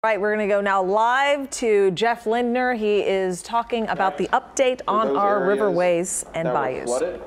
Right, we're going to go now live to Jeff Lindner. He is talking about the update on our riverways and bayous. Flooded,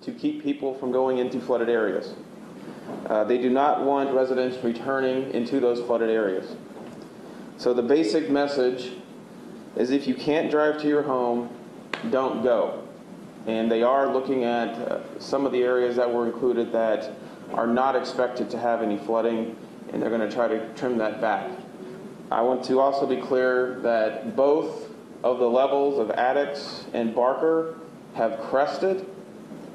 to keep people from going into flooded areas. They do not want residents returning into those flooded areas. So the basic message is if you can't drive to your home, don't go. And they are looking at some of the areas that were included that are not expected to have any flooding, and they're going to try to trim that back. I want to also be clear that both of the levels of Addicks and Barker have crested,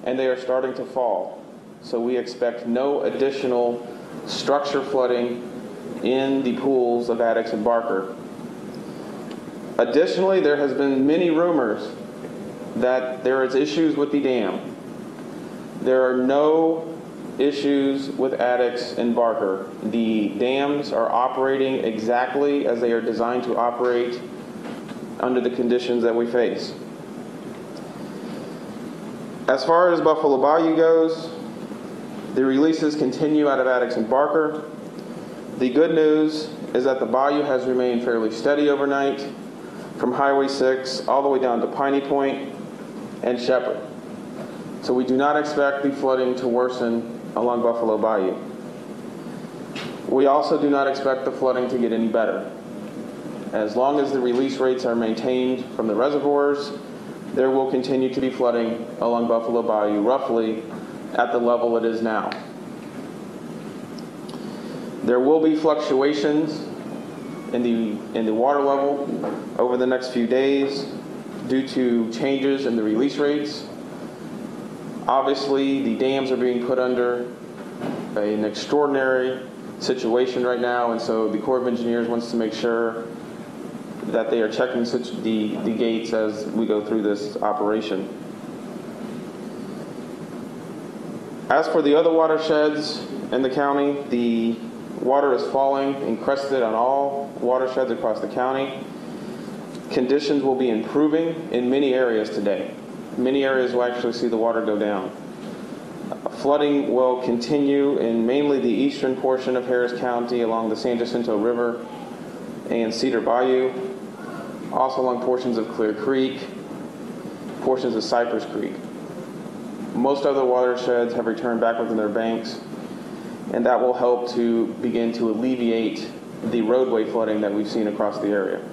and they are starting to fall. So we expect no additional structure flooding in the pools of Addicks and Barker. Additionally, there has been many rumors that there is issues with the dam. There are no issues with Addicks and Barker. The dams are operating exactly as they are designed to operate under the conditions that we face. As far as Buffalo Bayou goes, the releases continue out of Addicks and Barker. The good news is that the bayou has remained fairly steady overnight from Highway 6 all the way down to Piney Point and Shepherd. So we do not expect the flooding to worsen along Buffalo Bayou. We also do not expect the flooding to get any better. As long as the release rates are maintained from the reservoirs, there will continue to be flooding along Buffalo Bayou, roughly at the level it is now. There will be fluctuations in the water level over the next few days due to changes in the release rates. Obviously, the dams are being put under an extraordinary situation right now, and so the Corps of Engineers wants to make sure that they are checking the gates as we go through this operation. As for the other watersheds in the county, the water is falling and crested on all watersheds across the county. Conditions will be improving in many areas today. Many areas will actually see the water go down. Flooding will continue in mainly the eastern portion of Harris County along the San Jacinto River and Cedar Bayou, also along portions of Clear Creek, portions of Cypress Creek. Most other watersheds have returned back within their banks, and that will help to begin to alleviate the roadway flooding that we've seen across the area.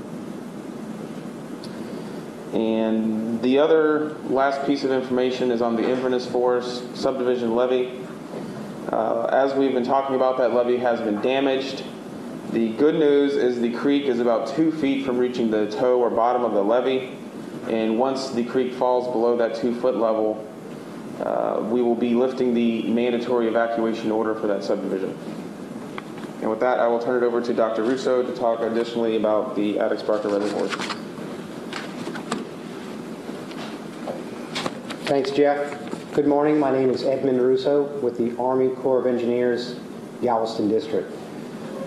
And the other last piece of information is on the Inverness Forest subdivision levee. As we've been talking about, that levee has been damaged. The good news is the creek is about 2 feet from reaching the toe or bottom of the levee, and once the creek falls below that 2-foot level, we will be lifting the mandatory evacuation order for that subdivision. And with that, I will turn it over to Dr. Russo to talk additionally about the Addicks-Barker reservoirs. Thanks, Jeff. Good morning. My name is Edmund Russo with the Army Corps of Engineers, Galveston District.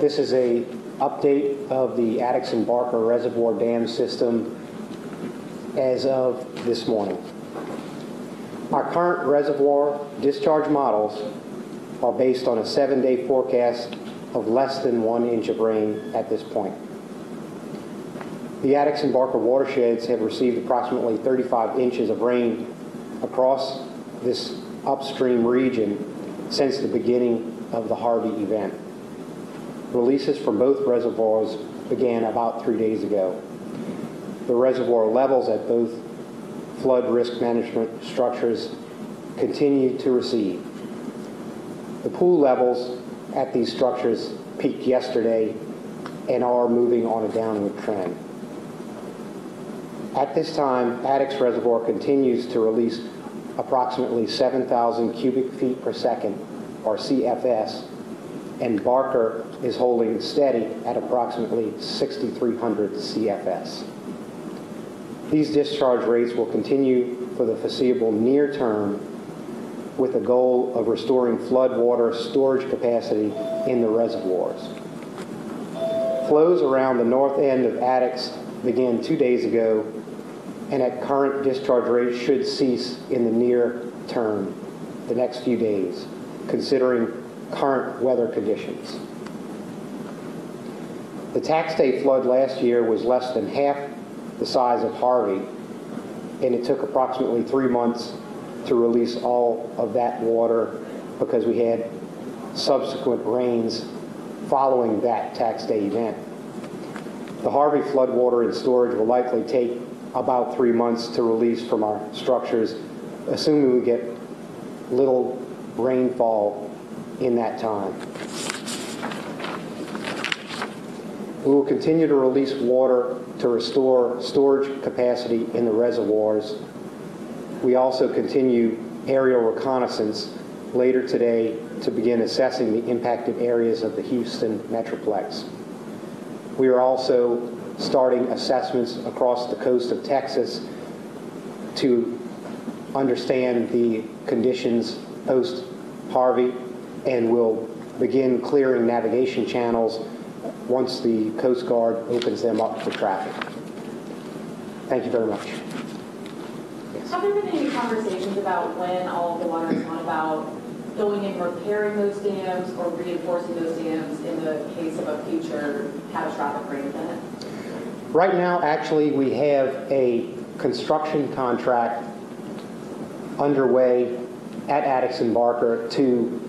This is an update of the Addicks and Barker Reservoir Dam System as of this morning. Our current reservoir discharge models are based on a 7-day forecast of less than 1 inch of rain at this point. The Addicks and Barker watersheds have received approximately 35 inches of rain across this upstream region since the beginning of the Harvey event. Releases from both reservoirs began about 3 days ago. The reservoir levels at both flood risk management structures continue to recede. The pool levels at these structures peaked yesterday and are moving on a downward trend. At this time, Addicks Reservoir continues to release approximately 7,000 cubic feet per second, or CFS, and Barker is holding steady at approximately 6,300 CFS. These discharge rates will continue for the foreseeable near term with the goal of restoring floodwater storage capacity in the reservoirs. Flows around the north end of Addicks began 2 days ago, and at current discharge rates should cease in the near term, the next few days, considering current weather conditions. The tax day flood last year was less than half the size of Harvey, and it took approximately 3 months to release all of that water because we had subsequent rains following that tax day event. The Harvey floodwater and storage will likely take about 3 months to release from our structures, assuming we get little rainfall in that time. We will continue to release water to restore storage capacity in the reservoirs. We also continue aerial reconnaissance later today to begin assessing the impacted areas of the Houston Metroplex. We are also starting assessments across the coast of Texas to understand the conditions post-Harvey, and we'll begin clearing navigation channels once the Coast Guard opens them up for traffic. Thank you very much. Yes. Have there been any conversations about when all of the water is gone about going and repairing those dams or reinforcing those dams in the case of a future catastrophic rain event? Right now, actually, we have a construction contract underway at Addison Barker to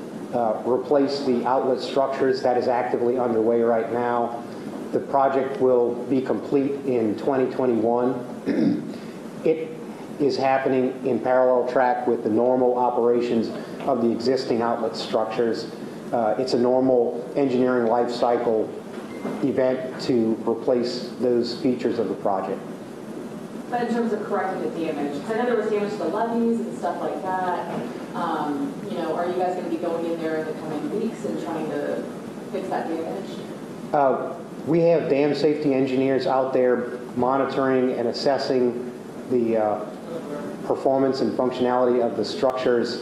replace the outlet structures. That is actively underway right now. The project will be complete in 2021. It is happening in parallel track with the normal operations of the existing outlet structures. It's a normal engineering life cycle event to replace those features of the project. But in terms of correcting the damage, because I know there was damage to the levees and stuff like that, you know, are you guys going to be going in there in the coming weeks and trying to fix that damage? We have dam safety engineers out there monitoring and assessing the performance and functionality of the structures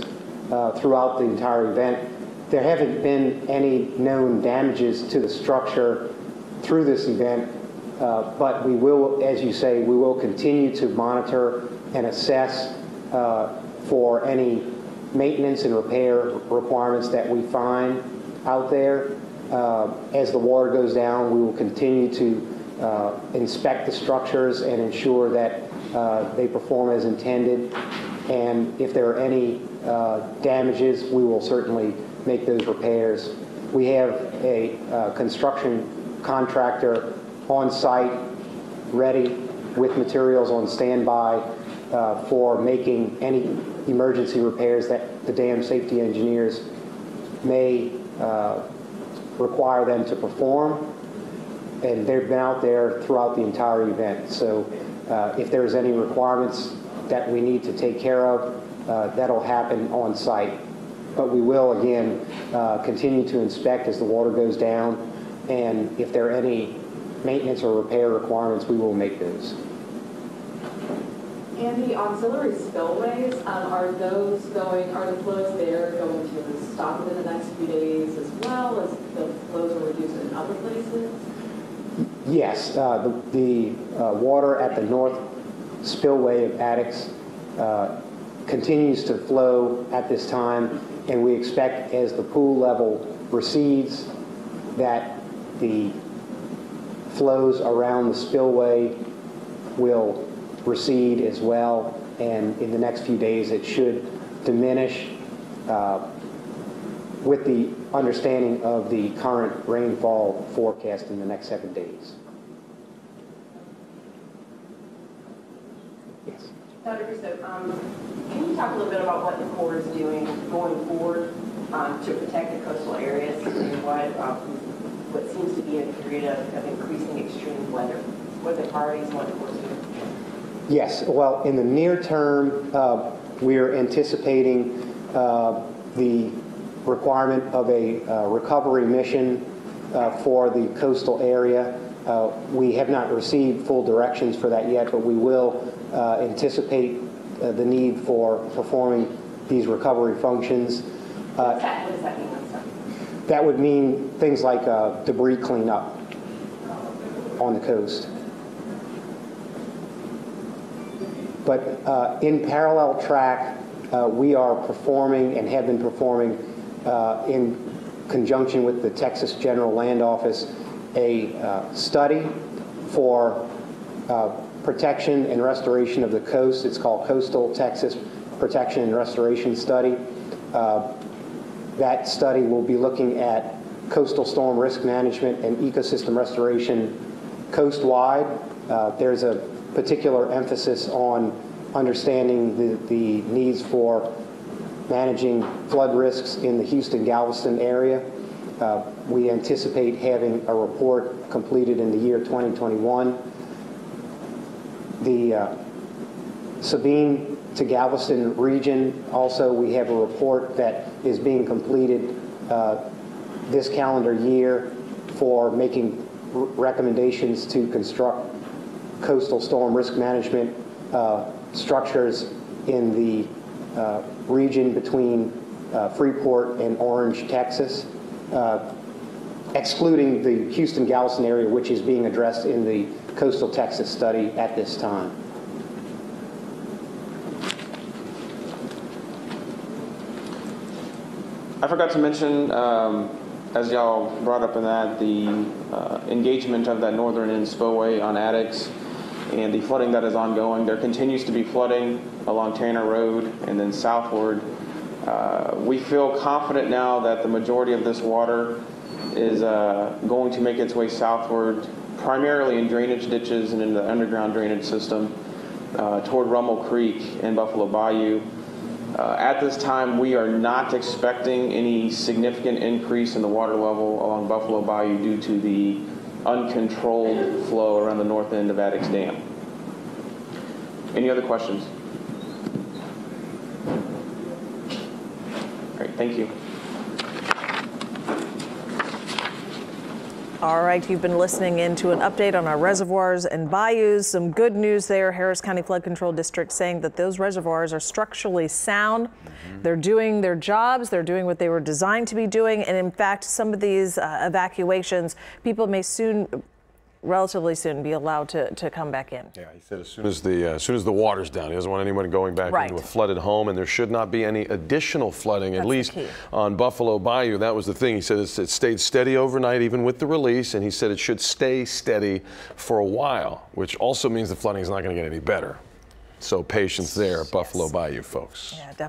throughout the entire event. There haven't been any known damages to the structure through this event, but we will, as you say, we will continue to monitor and assess for any maintenance and repair requirements that we find out there. As the water goes down, we will continue to inspect the structures and ensure that they perform as intended. And if there are any damages, we will certainly make those repairs. We have a construction contractor on site, ready with materials on standby for making any emergency repairs that the dam safety engineers may require them to perform. And they've been out there throughout the entire event. So if there's any requirements that we need to take care of, that'll happen on site. But we will, again, continue to inspect as the water goes down, and if there are any maintenance or repair requirements, we will make those. And the auxiliary spillways, are the flows there going to stop within the next few days as well as the flows are reduced in other places? Yes, the water at the north spillway of Addix continues to flow at this time, and we expect as the pool level recedes that the flows around the spillway will recede as well, and in the next few days it should diminish with the understanding of the current rainfall forecast in the next 7 days. Yes. Dr. Russo, can you talk a little bit about what the Corps is doing going forward to protect the coastal areas and what seems to be a period of increasing extreme weather? What are the priorities and what the Corps is doing? Yes, well, in the near term, we are anticipating the requirement of a recovery mission for the coastal area. We have not received full directions for that yet, but we will anticipate the need for performing these recovery functions. What does that mean? That would mean things like debris cleanup on the coast. But in parallel track, we are performing and have been performing in conjunction with the Texas General Land Office a study for protection and restoration of the coast. It's called Coastal Texas Protection and Restoration Study. That study will be looking at coastal storm risk management and ecosystem restoration coast-wide. There's a particular emphasis on understanding the needs for managing flood risks in the Houston-Galveston area. We anticipate having a report completed in the year 2021. The Sabine to Galveston region, also we have a report that is being completed this calendar year for making recommendations to construct coastal storm risk management structures in the region between Freeport and Orange, Texas, excluding the Houston-Galveston area, which is being addressed in the Coastal Texas study at this time. I forgot to mention, as y'all brought up in that, the engagement of that northern end spillway on Addicks and the flooding that is ongoing. There continues to be flooding along Tanner Road and then southward. We feel confident now that the majority of this water is going to make its way southward, primarily in drainage ditches and in the underground drainage system toward Rummel Creek and Buffalo Bayou. At this time, we are not expecting any significant increase in the water level along Buffalo Bayou due to the uncontrolled flow around the north end of Addicks Dam. Any other questions? All right, thank you. All right, you've been listening in to an update on our reservoirs and bayous. Some good news there. Harris County Flood Control District saying that those reservoirs are structurally sound. They're doing their jobs. They're doing what they were designed to be doing. And in fact, some of these evacuations, people may relatively soon be allowed to come back in. Yeah, he said as soon as the water's down. He doesn't want anyone going back into a flooded home, and there should not be any additional flooding, at least on Buffalo Bayou. That was the thing. He said it stayed steady overnight, even with the release, and he said it should stay steady for a while, which also means the flooding is not going to get any better. So patience there at Buffalo Bayou, folks. Yeah,